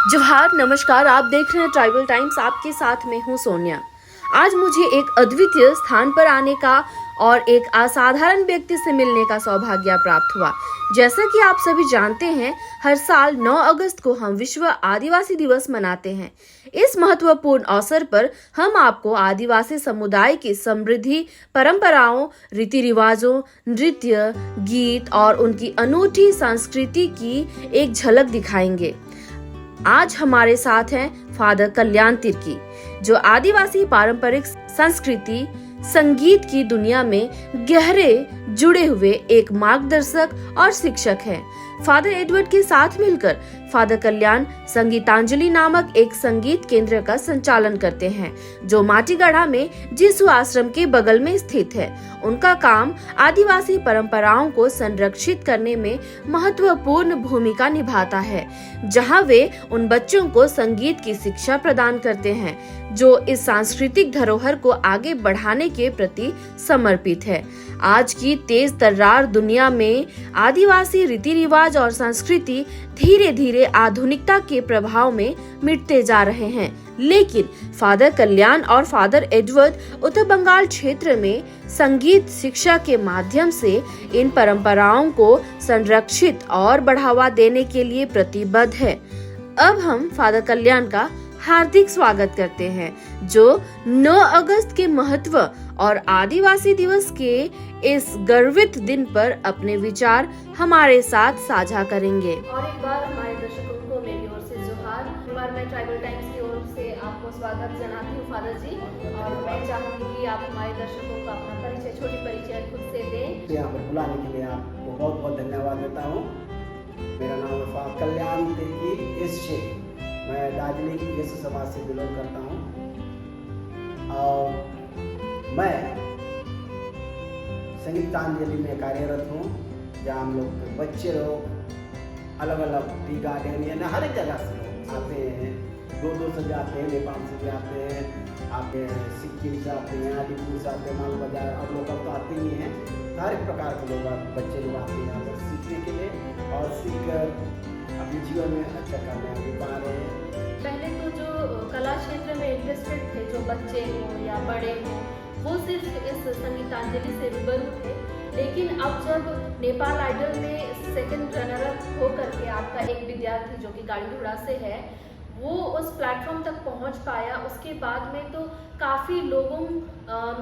जोहार, नमस्कार। आप देख रहे हैं ट्राइबल टाइम्स। आपके साथ में हूँ सोनिया। आज मुझे एक अद्वितीय स्थान पर आने का और एक असाधारण व्यक्ति से मिलने का सौभाग्य प्राप्त हुआ। जैसा कि आप सभी जानते हैं, हर साल 9 अगस्त को हम विश्व आदिवासी दिवस मनाते हैं। इस महत्वपूर्ण अवसर पर हम आपको आदिवासी समुदाय की समृद्धि, परंपराओं, रीति रिवाजों, नृत्य, गीत और उनकी अनूठी संस्कृति की एक झलक दिखाएंगे। आज हमारे साथ हैं फादर कल्याण तिर्की, जो आदिवासी पारंपरिक संस्कृति संगीत की दुनिया में गहरे जुड़े हुए एक मार्गदर्शक और शिक्षक हैं। फादर एडवर्ड के साथ मिलकर फादर कल्याण संगीतांजलि नामक एक संगीत केंद्र का संचालन करते हैं, जो माटीगढ़ा में जिसु आश्रम के बगल में स्थित है। उनका काम आदिवासी परंपराओं को संरक्षित करने में महत्वपूर्ण भूमिका निभाता है, जहां वे उन बच्चों को संगीत की शिक्षा प्रदान करते हैं जो इस सांस्कृतिक धरोहर को आगे बढ़ाने के प्रति समर्पित है। आज की तेज तर्रार दुनिया में आदिवासी रीति रिवाज और संस्कृति धीरे धीरे आधुनिकता के प्रभाव में मिटते जा रहे हैं, लेकिन फादर कल्याण और फादर एडवर्ड उत्तर बंगाल क्षेत्र में संगीत शिक्षा के माध्यम से इन परंपराओं को संरक्षित और बढ़ावा देने के लिए प्रतिबद्ध है। अब हम फादर कल्याण का हार्दिक स्वागत करते हैं, जो 9 अगस्त के महत्व और आदिवासी दिवस के इस गर्वित दिन पर अपने विचार हमारे साथ साझा करेंगे। और एक बार हमारे दर्शकों को मेरी ओर से जोहार। एक बार मैं ट्राइबल टाइम्स की ओर से आपको स्वागत जनाती हूँ फादर जी, और मैं चाहूंगी कि आप हमारे दर्शकों को अपना परिचय, छोटी परिचय खुद से दें। यहाँ पर बुलाने के लिए आपको बहुत बहुत धन्यवाद देता हूँ। मेरा नाम है फादर कल्याण तिर्की एसजे। मैं दार्जिलिंग यीशु समाज से बिलोंग करता हूँ और मैं संगीतांजलि में कार्यरत हूँ, जहाँ हम लोग बच्चे लोग अलग अलग टी गार्डन या हर एक जगह से लोग आते हैं। दूर से जाते हैं, नेपाल से भी आते हैं, सिक्किम से आते हैं, आदिपुर से आते हैं, माल बाजार। और लोग तो आते ही हैं, हर एक प्रकार के लोग बच्चे लोग आते हैं यहाँ पर सीखने के लिए और सीख कर अपने जीवन में अच्छा कामयाबी पा रहे हैं। पहले तो जो कला क्षेत्र में इंटरेस्टेड थे, जो बच्चे हों या बड़े हों, वो सिर्फ इस संगीतांजलि से रूबरू थे, लेकिन अब जब नेपाल आइडल में सेकंड रनर अप हो करके आपका एक विद्यार्थी जो कि गाड़ी घोड़ा से है, वो उस प्लेटफॉर्म तक पहुंच पाया, उसके बाद में तो काफ़ी लोगों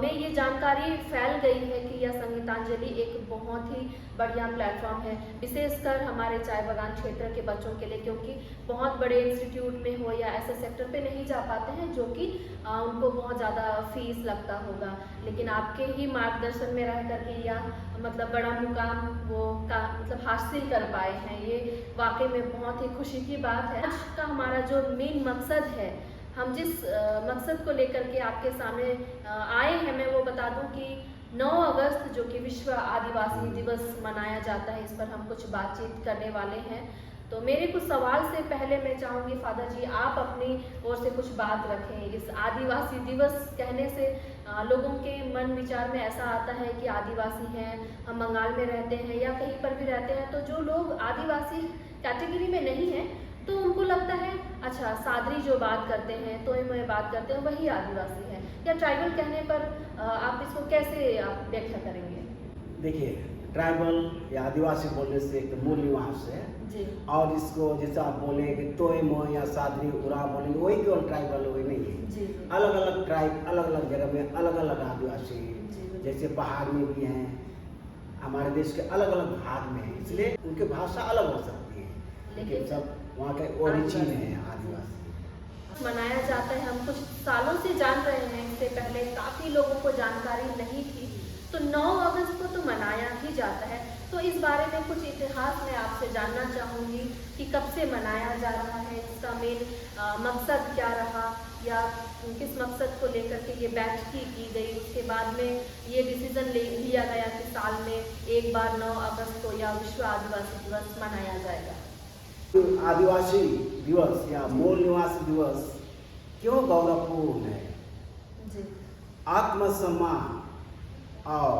में ये जानकारी फैल गई है कि यह संगीतांजलि एक बहुत ही बढ़िया प्लेटफॉर्म है, विशेषकर हमारे चाय बागान क्षेत्र के बच्चों के लिए, क्योंकि बहुत बड़े इंस्टीट्यूट में हो या ऐसे सेक्टर पे नहीं जा पाते हैं जो कि उनको बहुत ज़्यादा फीस लगता होगा। लेकिन आपके ही मार्गदर्शन में रह करके या मतलब बड़ा मुकाम वो का मतलब हासिल कर पाए हैं, ये वाकई में बहुत ही खुशी की बात है। आज का हमारा जो मेन मकसद है, हम जिस मकसद को लेकर के आपके सामने आए हैं, मैं वो बता दूं कि 9 अगस्त जो कि विश्व आदिवासी दिवस मनाया जाता है, इस पर हम कुछ बातचीत करने वाले हैं। तो मेरे कुछ सवाल से पहले मैं चाहूँगी फादर जी, आप अपनी ओर से कुछ बात रखें। इस आदिवासी दिवस कहने से लोगों के मन विचार में ऐसा आता है कि आदिवासी हैं, हम बंगाल में रहते हैं या कहीं पर भी रहते हैं, तो जो लोग आदिवासी कैटेगरी में नहीं हैं तो उनको लगता है अच्छा, सादरी जो बात करते हैं, तोय मोय बात करते हैं, वही आदिवासी है, या ट्राइबल कहने पर आप इसको कैसे आप व्याख्या करेंगे? देखिए, ट्राइबल या आदिवासी बोलने से एक मूल निवास है जी। और इसको जैसे आप बोले कि तोय मोय या सादरी उरा बोलेंगे, वही केवल ट्राइबल वही नहीं है जी। अलग अलग ट्राइब अलग अलग जगह में अलग अलग आदिवासी हैं। जैसे पहाड़ में भी हैं, हमारे देश के अलग अलग भाग में हैं, इसलिए उनकी भाषा अलग हो सकती है, लेकिन सब वहाँ के ओरिजिन है आदिवासी। मनाया जाता है, हम कुछ सालों से जान रहे हैं, इससे पहले काफ़ी लोगों को जानकारी नहीं थी, तो 9 अगस्त को तो मनाया ही जाता है। तो इस बारे में कुछ इतिहास मैं आपसे जानना चाहूँगी कि कब से मनाया जा रहा है, इसका मेन मकसद क्या रहा, या किस मकसद को लेकर के ये बैच की गई, उसके बाद में ये डिसीजन लिया गया कि साल में एक बार 9 अगस्त को या विश्व आदिवासी दिवस मनाया जाएगा। आदिवासी दिवस या मूल निवासी दिवस क्यों गौरवपूर्ण है? जी। आत्मसम्मान और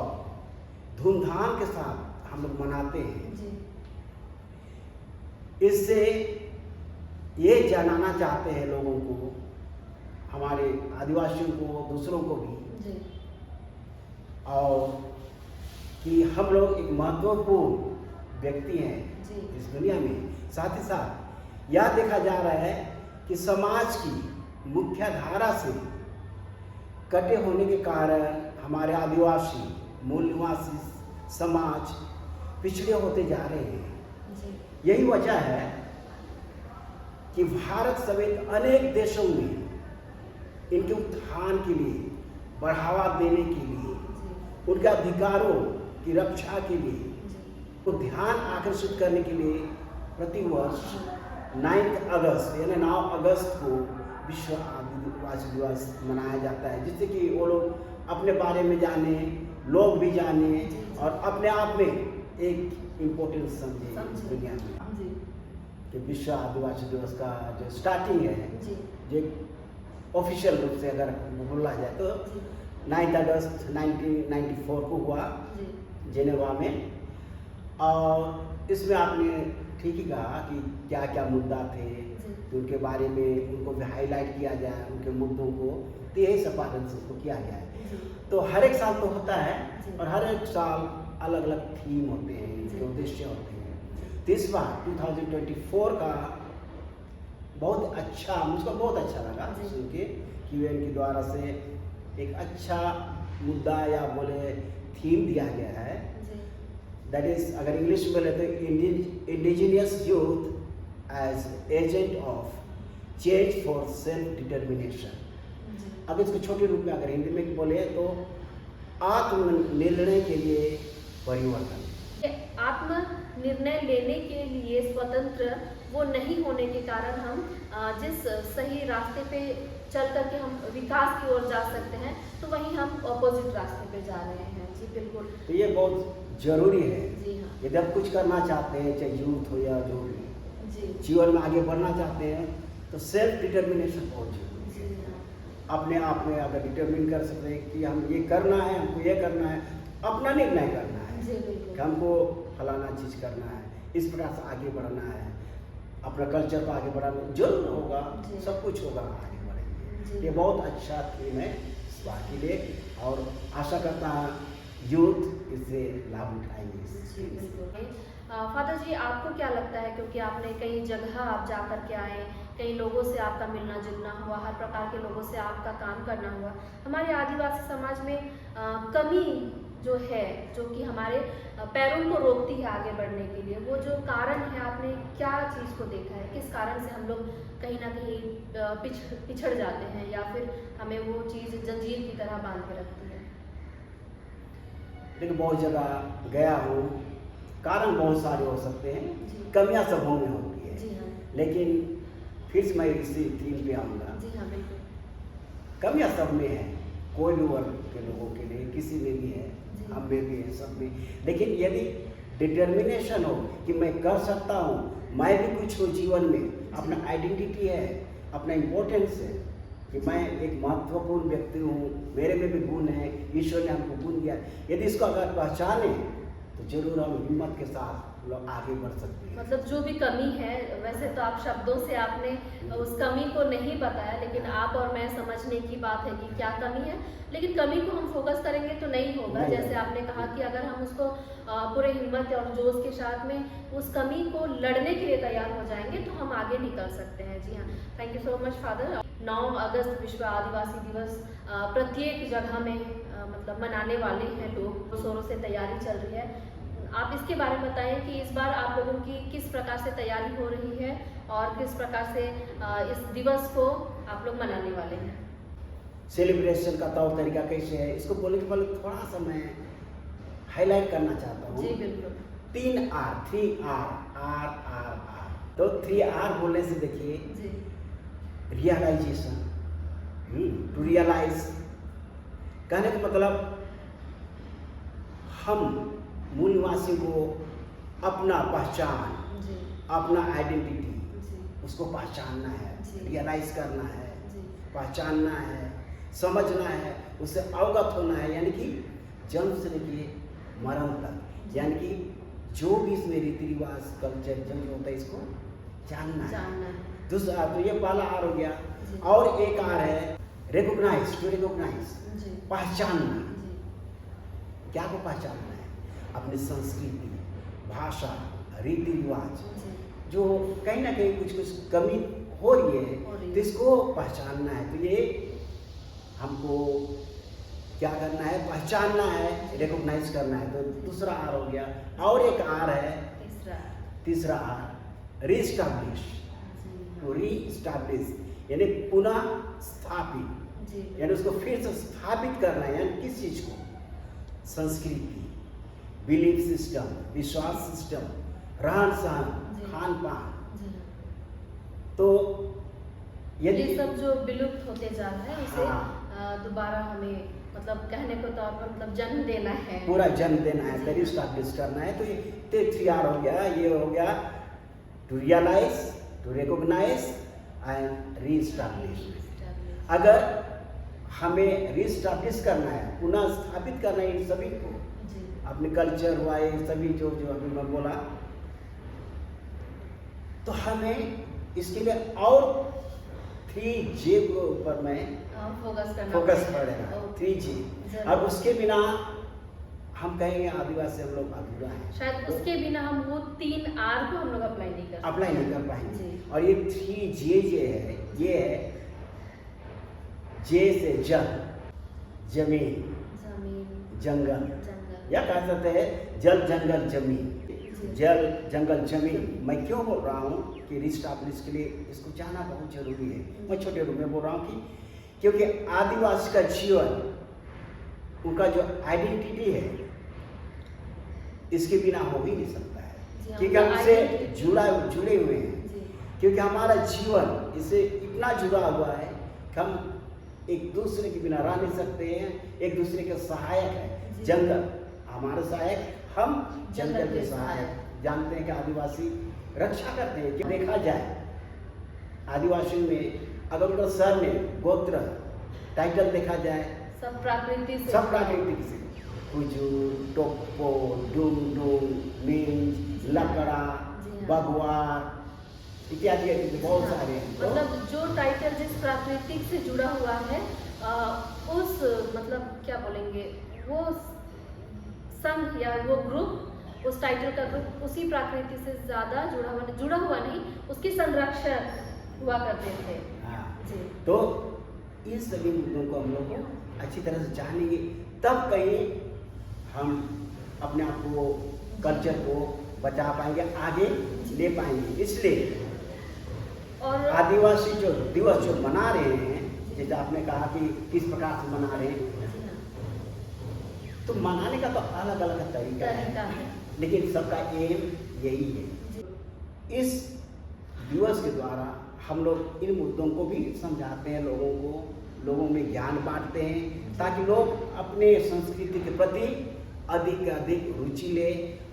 धूमधाम के साथ हम लोग मनाते हैं। जी। इससे ये जानना चाहते हैं लोगों को, हमारे आदिवासियों को, दूसरों को भी, जी और कि हम लोग एक महत्वपूर्ण व्यक्ति हैं जी इस दुनिया में। साथ ही साथ यह देखा जा रहा है कि समाज की मुख्य धारा से कटे होने के कारण हमारे आदिवासी मूल निवासी समाज पिछड़े होते जा रहे हैं। जी यही वजह है कि भारत समेत अनेक देशों में इनके उत्थान के लिए, बढ़ावा देने के लिए, जी उनके अधिकारों की रक्षा के लिए, जी को ध्यान आकर्षित करने के लिए प्रतिवर्ष 9 अगस्त यानी 9 अगस्त को विश्व आदिवासी दिवस मनाया जाता है, जिससे कि वो लोग अपने बारे में जाने, लोग भी जाने और अपने आप में एक इम्पोर्टेंस समझे इस दुनिया में। जी कि विश्व आदिवासी दिवस का जो स्टार्टिंग है, जी जो ऑफिशियल रूप से अगर बोला जाए तो 9 अगस्त 1994 को हुआ जी जेनेवा में। और इसमें आपने ठीक ही कहा कि क्या क्या मुद्दा थे, तो उनके बारे में उनको भी हाईलाइट किया जाए, उनके मुद्दों को, तो यही सब पालन से उसको किया गया है। तो हर एक साल तो होता है और हर एक साल अलग अलग थीम होते हैं, इनके उद्देश्य होते हैं। तो इस बार 2024 का बहुत अच्छा, मुझको बहुत अच्छा लगा सुन के कि UN के द्वारा से एक अच्छा मुद्दा या बोले थीम दिया गया है। दैट इज, अगर इंग्लिश में बोले तो indigenous youth as agent of change for self determination. अब इसको छोटे रूप में अगर हिंदी में बोले तो आत्मनिर्णय के लिए परिवर्तन। आत्मनिर्णय लेने के लिए स्वतंत्र वो नहीं होने के कारण हम जिस सही रास्ते पे चल करके हम विकास की ओर जा सकते हैं, तो वहीं हम ऑपोजिट रास्ते पे जा रहे हैं। जी बिल्कुल, तो ये बहुत जरूरी है। जी हाँ यदि आप कुछ करना चाहते हैं, चाहे यूथ हो या जो भी जी जीवन में आगे बढ़ना चाहते हैं, तो सेल्फ डिटर्मिनेशन बहुत जरूरी जी है। हाँ अपने आप में अगर डिटर्मिन कर सकते हैं कि हम ये करना है, हमको ये करना है, अपना निर्णय करना है जी कि बिल्कुल, हमको फलाना चीज़ करना है, इस प्रकार से आगे बढ़ना है, अपना कल्चर को आगे बढ़ाना जरूर होगा, जी। सब कुछ होगा, आगे बढ़ेंगे। जी। ये बहुत अच्छा थीम है इस बार के लिए और आशा करता हूँ यूथ इससे लाभ उठाएंगे इस जी theme से। बिल्कुल। फादर जी, आपको क्या लगता है, क्योंकि आपने कई जगह आप जा कर के आए, कई लोगों से आपका मिलना जुलना हुआ, हर प्रकार के लोगों से आपका काम करना हुआ, हमारे आदिवासी समाज में कमी जो है, जो कि हमारे पैरों को रोकती है आगे बढ़ने के लिए, वो जो कारण है, आपने क्या चीज़ को देखा है, किस कारण से हम लोग कहीं ना कहीं पिछड़ जाते हैं या फिर हमें वो चीज़ जंजीर की तरह बांध के रखती है? देखिए, बहुत जगह गया हूँ, कारण बहुत सारे हो सकते हैं, जी। कमियां सबों में होती है, जी हाँ लेकिन फिर से मैं इसी थीम पे आऊँगा। जी हाँ बिल्कुल, कमियां सब में है, कोई भी वर्ग के लोगों के लिए, किसी में भी है, जी। हम में भी है, सब में। लेकिन यदि डिटर्मिनेशन हो कि मैं कर सकता हूँ, मैं भी कुछ हूँ जीवन में, अपना आइडेंटिटी है, अपना इम्पोर्टेंस है कि मैं एक महत्वपूर्ण व्यक्ति हूँ, मेरे में भी गुण है, ईश्वर ने हमको गुण दिया। यदि इसको अगर पहचाने तो जरूर हम हिम्मत के साथ लोग आगे बढ़ सकते हैं। मतलब जो भी कमी है, वैसे तो आप शब्दों से आपने उस कमी को नहीं बताया, लेकिन आप और मैं समझने की बात है कि क्या कमी है, लेकिन कमी को हम फोकस करेंगे तो नहीं होगा। नहीं। जैसे आपने कहा कि अगर हम उसको पूरे हिम्मत और जोश के साथ में उस कमी को लड़ने के लिए तैयार हो जाएंगे तो हम आगे निकल सकते हैं। जी हाँ, thank you so much father. 9 अगस्त विश्व आदिवासी दिवस प्रत्येक जगह में मतलब मनाने वाले हैं लोग, जोरों से तैयारी चल रही है। आप इसके बारे में बताएं कि इस बार आप लोगों की किस प्रकार से तैयारी हो रही है और किस प्रकार से इस दिवस को आप लोग मनाने वाले हैं। सेलिब्रेशन का तौर तरीका कैसे है, इसको बोलने के पहले थोड़ा सा मैं हाईलाइट करना चाहता हूँ। जी बिल्कुल, 3 R, 3R। तो 3R बोलने से देखिए, जी रियलाइजेशन, टू रियलाइज, कहने का मतलब हम मूल निवासी को अपना पहचान, जी अपना आइडेंटिटी, जी उसको पहचानना है, जी। रियलाइज करना है, जी पहचानना है, समझना है, उससे अवगत होना है, यानी कि जन्म से लेकर मरण तक, यानी कि जो भी इसमें रीति रिवाज कल्चर जो होता है इसको जानना है। दूसरा तो ये पहला आर हो गया। और एक आर है रिकॉग्नाइज, टू रिकॉग्नाइज, पहचानना। क्या को पहचानना है? अपनी संस्कृति, भाषा, रीति रिवाज जो कहीं ना कहीं कुछ कुछ कमी हो रही है तो इसको पहचानना है। तो ये हमको क्या करना है? पहचानना है, रिकॉग्नाइज करना है। तो दूसरा आर हो गया। और एक आर है तीसरा आर रीस्टैब्लिश, तो रीस्टैब्लिश यानी पुनः स्थापित, यानी उसको फिर से स्थापित करना है। यानी किस चीज को? संस्कृति, बिलीफ सिस्टम, विश्वास सिस्टम, रहन सहन, खान पान। तो ये सब जो विलुप्त होते जा रहा है उसे दोबारा हमें मतलब कहने को तौर पर मतलब जन्म देना है, पूरा जन्म देना है, तो रिस्टैब्लिश करना है। तो ये 3R हो गया। ये हो गया to realise, to recognise and reestablish. अगर हमें रीस्टैब्लिश करना है, पुनः स्थापित करना है इन सभी को, अपने कल्चर हुआ ये सभी जो अभी मैं बोला, तो हमें इसके लिए और 3J के ऊपर मैं फोकस पड़ेगा। 3J। अब उसके बिना हम कहेंगे आदिवासी हम लोग अधूरा है, शायद तो उसके बिना हम वो 3R को हम लोग अप्लाई नहीं कर पाएंगे। और ये 3J है, ये है J से जल, जमीन, जंगल, या कह सकते हैं जल जंगल जमीन। जल जंगल जमीन मैं क्यों बोल रहा हूँ कि रिस्टैब्लिश के लिए इसको जानना बहुत जरूरी है। मैं छोटे रूप में बोल रहा हूँ कि क्योंकि आदिवासी का जीवन, उनका जो आइडेंटिटी है, इसके बिना हो ही नहीं सकता है, क्योंकि हम इससे जुड़े हुए हैं। क्योंकि हमारा जीवन इससे इतना जुड़ा हुआ है कि हम एक दूसरे के बिना रह नहीं सकते हैं, एक दूसरे के सहायक है। जंगल हमारे सहायक, हम जंगल के सहायक। जानते हैं कि आदिवासी रक्षा करते हैं। देखा जाए आदिवासी में अगर उनका सर में गोत्र टाइटल देखा जाए, सब प्राकृतिक से हुजूर, टोप्पो, डुमडुम, मिंज, लकड़ा, बगवार इत्यादि बहुत सारे हैं। मतलब जो टाइटल जिस प्राकृतिक से जुड़ा हुआ है उस मतलब क्या बोलेंगे, वो संघ या वो ग्रुप, उस टाइटल का ग्रुप उसी प्रकृति से ज्यादा जुड़ा हुआ नहीं, उसके संरक्षक हुआ करते थे। जी। तो इन सभी मुद्दों को हम लोग को अच्छी तरह से जानेंगे, तब कहीं हम अपने आप को, कल्चर को बचा पाएंगे, आगे ले पाएंगे। इसलिए और आदिवासी जो दिवस जो मना रहे हैं, जैसे आपने कहा कि किस प्रकार से मना रहे हैं, तो मनाने का तो अलग अलग तरीका है, लेकिन सबका एम यही है। इस दिवस के द्वारा हम लोग इन मुद्दों को भी समझाते हैं, लोगों में ज्ञान बांटते हैं, ताकि लोग अपने संस्कृति के प्रति अधिक से अधिक रुचि ले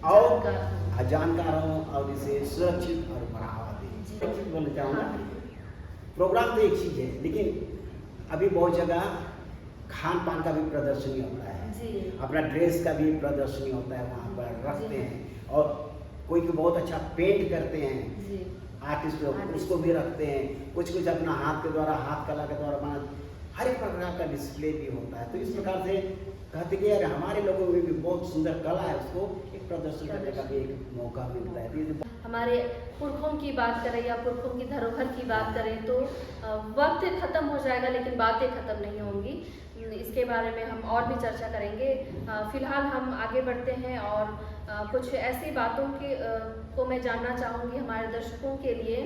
और जानकार हों और इसे सुरक्षित और बढ़ावा दें। बोलना चाहूँगा, प्रोग्राम तो एक चीज़ है, लेकिन अभी बहुत जगह खान पान का भी प्रदर्शनी होता है, अपना ड्रेस का भी प्रदर्शनी होता है, वहाँ पर रखते हैं। और कोई बहुत अच्छा पेंट करते हैं आर्टिस्ट लोग, उसको भी रखते हैं। कुछ अपना हाथ के द्वारा, हाथ कला के द्वारा बना, हर एक प्रकार का डिस्प्ले भी होता है। तो इस प्रकार से कहते कि यार हमारे लोगों में भी बहुत सुंदर कला है, उसको एक प्रदर्शन करने का भी एक मौका मिलता है। हमारे पुरखों की बात करें या पुरखों की धरोहर की बात करें तो वक्त खत्म हो जाएगा, लेकिन बातें खत्म नहीं होंगी। इसके बारे में हम और भी चर्चा करेंगे। फिलहाल हम आगे बढ़ते हैं और कुछ ऐसी बातों को मैं जानना चाहूँगी हमारे दर्शकों के लिए।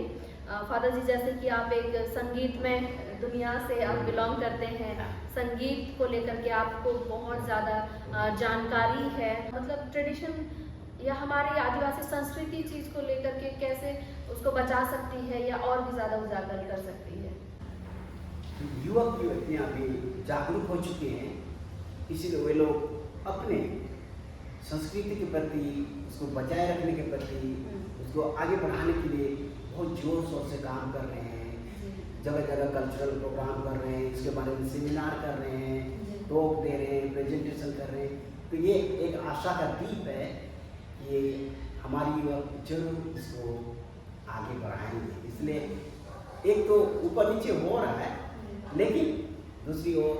फादर जी, जैसे कि आप एक संगीतमय दुनिया से आप बिलोंग करते हैं, संगीत को लेकर के आपको बहुत ज़्यादा जानकारी है, मतलब ट्रेडिशन या हमारी आदिवासी संस्कृति चीज़ को लेकर के कैसे उसको बचा सकती है या और भी ज़्यादा उजागर कर सकती है। युवक युवतियाँ भी जागरूक हो चुके हैं, इसीलिए वे लोग अपने संस्कृति के प्रति, उसको बचाए रखने के प्रति, उसको आगे बढ़ाने के लिए बहुत जोर शोर से काम कर रहे हैं। जगह जगह कल्चरल प्रोग्राम कर रहे हैं, इसके बारे में सेमिनार कर रहे हैं, टॉक दे रहे हैं, प्रेजेंटेशन कर रहे हैं। तो ये एक आशा का दीप है कि हमारी युवक जरूर इसको आगे बढ़ाएंगे। इसलिए एक तो ऊपर नीचे हो रहा है, लेकिन दूसरी ओर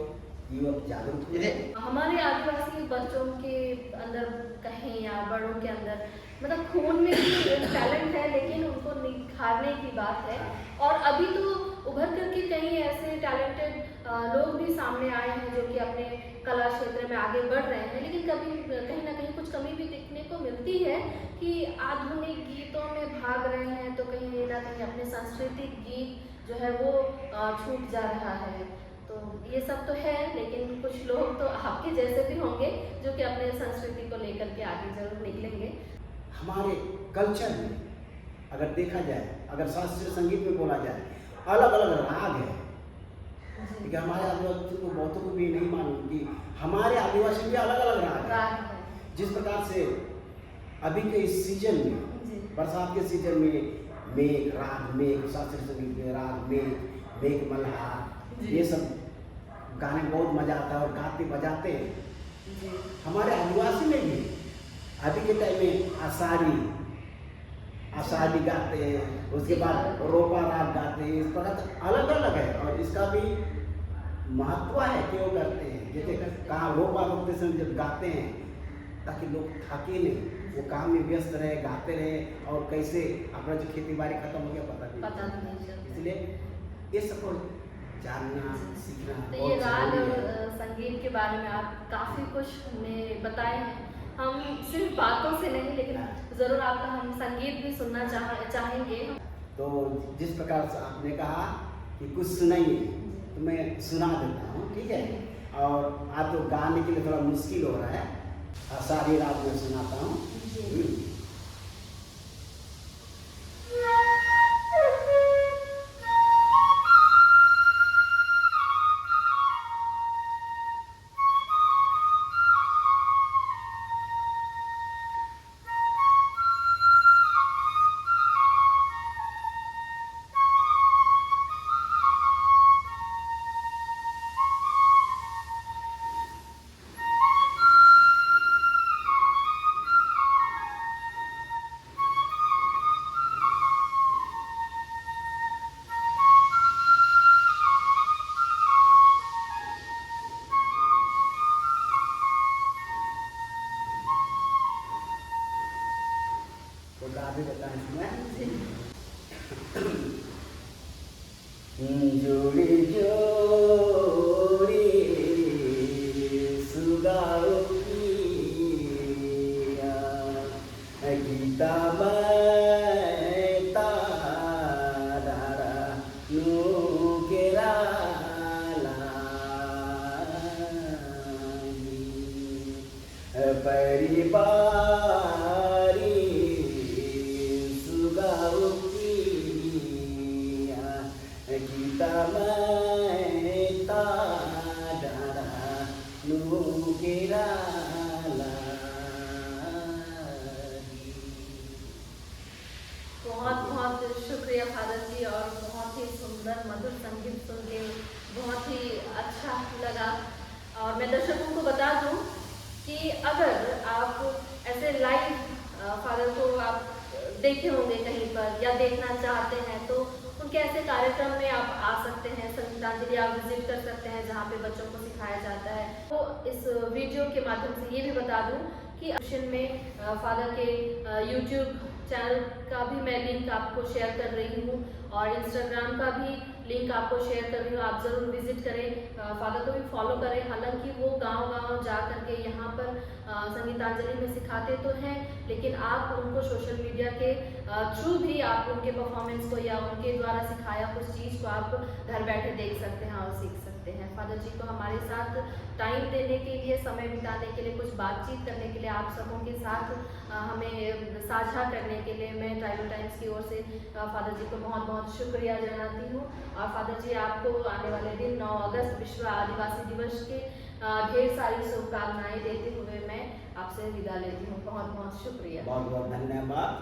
युवक जागरूक हुए हैं। हमारे आदिवासी बच्चों के अंदर कहें या बड़ों के अंदर मतलब खून में भी टैलेंट है, लेकिन उनको निखारने की बात है। और अभी तो उभर करके कई ऐसे टैलेंटेड लोग भी सामने आए हैं जो कि अपने कला क्षेत्र में आगे बढ़ रहे हैं, लेकिन कभी कहीं ना कहीं कुछ कमी भी देखने को मिलती है कि आधुनिक गीतों में भाग रहे हैं तो कहीं ना कहीं अपने सांस्कृतिक गीत जो है वो छूट जा रहा है। तो ये सब तो है, लेकिन कुछ लोग तो आपके जैसे भी होंगे जो कि अपने संस्कृति को लेकर के आगे जरूर निकलेंगे। हमारे कल्चर में अगर देखा जाए, अगर शास्त्रीय संगीत में बोला जाए, अलग अलग राग है। ठीक है, हमारे आदिवासी को बहुतों को भी नहीं मालूम कि हमारे आदिवासी में अलग अलग राग है। जिस प्रकार से अभी के इस सीजन में, बरसात के सीजन में मेघ राग, मेघ शास्त्रीय संगीत में राग मेघ, मेघ मल्हार, ये सब गाने में बहुत मजा आता है और गाते बजाते हैं। हमारे आदिवासी में भी अभी के टाइम में आषाढ़ी गाते हैं, उसके बाद रोपा राग गाते हैं। इस प्रकार अलग अलग है और इसका भी महत्व है, क्यों करते हैं। जैसे कहाँ रोपा रोपते समय जब गाते हैं ताकि लोग थके नहीं, वो काम में व्यस्त रहे, गाते रहे, और कैसे अपना जो खेती बाड़ी खत्म हो गया पता नहीं चलता। इसलिए ये सब को जानना सीखना। तो ये राग और संगीत के बारे में आप काफ़ी कुछ हमें बताए हैं। हम सिर्फ बातों से नहीं, लेकिन ज़रूर आपका हम संगीत भी सुनना चाहेंगे। तो जिस प्रकार से आपने कहा कि कुछ सुनाइए, तो मैं सुना देता हूँ, ठीक है। और आज तो गाने के लिए थोड़ा मुश्किल हो रहा है, आषाढ़ी राग में सुनाता हूँ। तो गाते बताएं इसमें। जोड़ी जोड़ी सुगाओ पिया, गीता बैता दारा नुकेरा परिवारी सुगाओ पिया, गीता मैता डारा नुकेरा बहुत बहुत शुक्रिया फादर जी, और बहुत ही सुंदर मधुर संगीत सुन के बहुत ही अच्छा लगा। और मैं दर्शकों को बता दूं कि अगर आप ऐसे लाइव फादर को आप देखे होंगे कहीं पर या देखना चाहते हैं, तो उनके ऐसे कार्यक्रम में आप आ सकते हैं। संगीतांजलि आप विजिट कर सकते हैं जहाँ पे बच्चों को सिखाया जाता है। तो इस वीडियो के माध्यम से ये भी बता दूं कि ऑप्शन में फादर के यूट्यूब चैनल का भी मैं लिंक आपको शेयर कर रही हूँ, और इंस्टाग्राम का भी लिंक आपको शेयर कर रही हूँ। आप ज़रूर विजिट करें, फादर को भी फॉलो करें। हालांकि वो गांव-गांव जा करके यहाँ पर संगीतांजलि में सिखाते तो हैं, लेकिन आप उनको सोशल मीडिया के थ्रू भी आप उनके परफॉर्मेंस को या उनके द्वारा सिखाया कुछ चीज़ को आप घर बैठे देख सकते हैं और सीख सकते हैं। फादर जी को हमारे साथ टाइम देने के लिए, समय बिताने के लिए, कुछ बातचीत करने के लिए, आप सबों के साथ हमें साझा करने के लिए मैं ट्राइबल टाइम्स की ओर से फादर जी को बहुत बहुत शुक्रिया जनाती हूँ। और फादर जी आपको आने वाले दिन 9 अगस्त विश्व आदिवासी दिवस के ढेर सारी शुभकामनाएं देते हुए मैं आपसे विदा लेती हूँ। बहुत बहुत शुक्रिया। बहुत बहुत धन्यवाद।